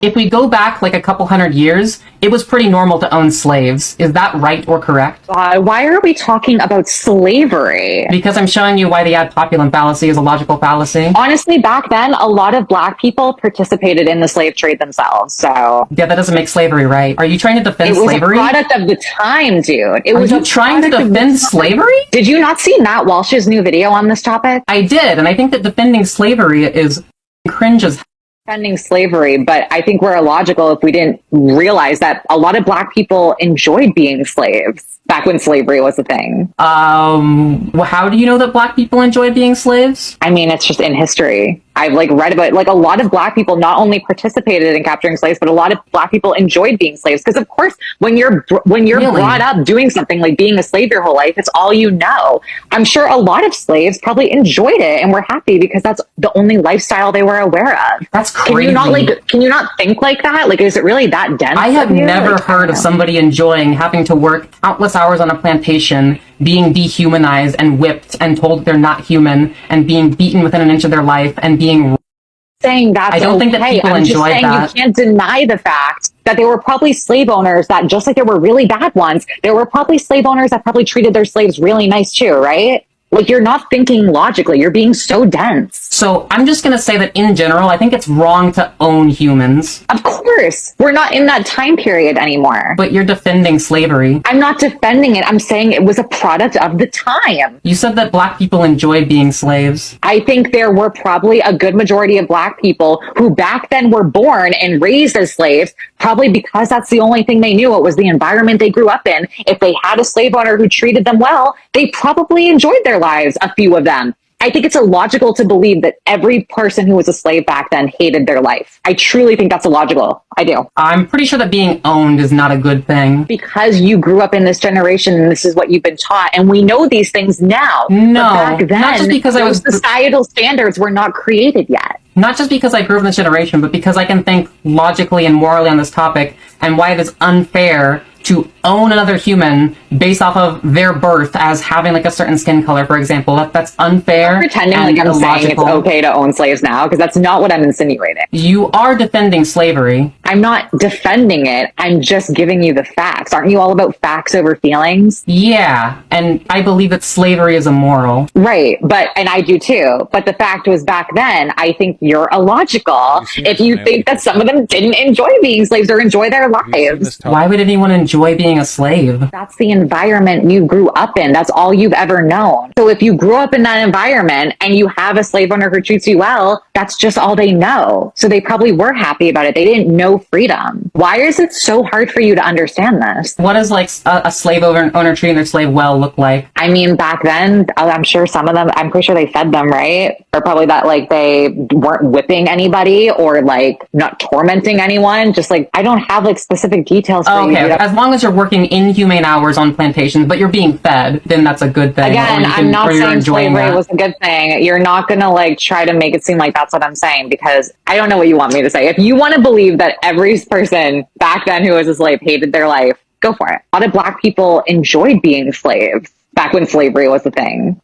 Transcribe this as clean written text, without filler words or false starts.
If we go back like a couple hundred years, it was pretty normal to own slaves. Is that right or correct? Why are we talking about slavery? Because I'm showing you why the ad populum fallacy is a logical fallacy. Honestly, back then, a lot of Black people participated in the slave trade themselves, so... Yeah, that doesn't make slavery right. Are you trying to defend slavery? It was a product of the time, dude. Are you trying to defend slavery? Did you not see Matt Walsh's new video on this topic? I did, and I think that defending slavery is cringe as defending slavery, but I think we're illogical if we didn't realize that a lot of Black people enjoyed being slaves back when slavery was a thing. Well, how do you know that Black people enjoy being slaves? I mean, it's just in history. I've read about a lot of Black people not only participated in capturing slaves, but a lot of Black people enjoyed being slaves. Because of course, when you're really? Brought up doing something like being a slave your whole life, it's all you know. I'm sure a lot of slaves probably enjoyed it and were happy because that's the only lifestyle they were aware of. That's crazy. Can you not think like that? Is it really that dense? I have never heard of somebody enjoying having to work countless hours on a plantation, being dehumanized and whipped and told they're not human, and being beaten within an inch of their life, and being saying that. I don't think that people enjoy that. You can't deny the fact that there were probably slave owners that, just like there were really bad ones, there were probably slave owners that probably treated their slaves really nice too, right? You're not thinking logically. You're being so dense. So I'm just going to say that in general, I think it's wrong to own humans. Of course. We're not in that time period anymore. But you're defending slavery. I'm not defending it. I'm saying it was a product of the time. You said that Black people enjoy being slaves. I think there were probably a good majority of Black people who back then were born and raised as slaves, probably because that's the only thing they knew. It was the environment they grew up in. If they had a slave owner who treated them well, they probably enjoyed their lives, a few of them. I think it's illogical to believe that every person who was a slave back then hated their life. I truly think that's illogical. I do. I'm pretty sure that being owned is not a good thing. Because you grew up in this generation and this is what you've been taught, and we know these things now. No, but back then, not just because those societal standards were not created yet. Not just because I grew up in this generation, but because I can think logically and morally on this topic, and why it is unfair to own another human based off of their birth as having a certain skin color, for example. That's unfair. I'm pretending I'm saying it's okay to own slaves now, because that's not what I'm insinuating. You are defending slavery. I'm not defending it. I'm just giving you the facts. Aren't you all about facts over feelings? Yeah, and I believe that slavery is immoral. Right, and I do too. But the fact was, back then, I think you're illogical if you think that some of them didn't enjoy being slaves or enjoy their lives. Why would anyone enjoy being a slave? That's the environment you grew up in. That's all you've ever known. So if you grew up in that environment and you have a slave owner who treats you well, that's just all they know. So they probably were happy about it. They didn't know freedom. Why is it so hard for you to understand this? What does a slave owner treating their slave well look like? I mean, back then, I'm sure some of them, I'm pretty sure they fed them, right? Or probably that they weren't whipping anybody or not tormenting anyone. Just I don't have specific details for you. Okay, as long as you're working inhumane hours on plantations, but you're being fed, then that's a good thing. Again, I'm not saying slavery was a good thing. You're not going to try to make it seem like that's what I'm saying, because I don't know what you want me to say. If you want to believe that every person back then who was a slave hated their life, go for it. A lot of Black people enjoyed being slaves back when slavery was a thing.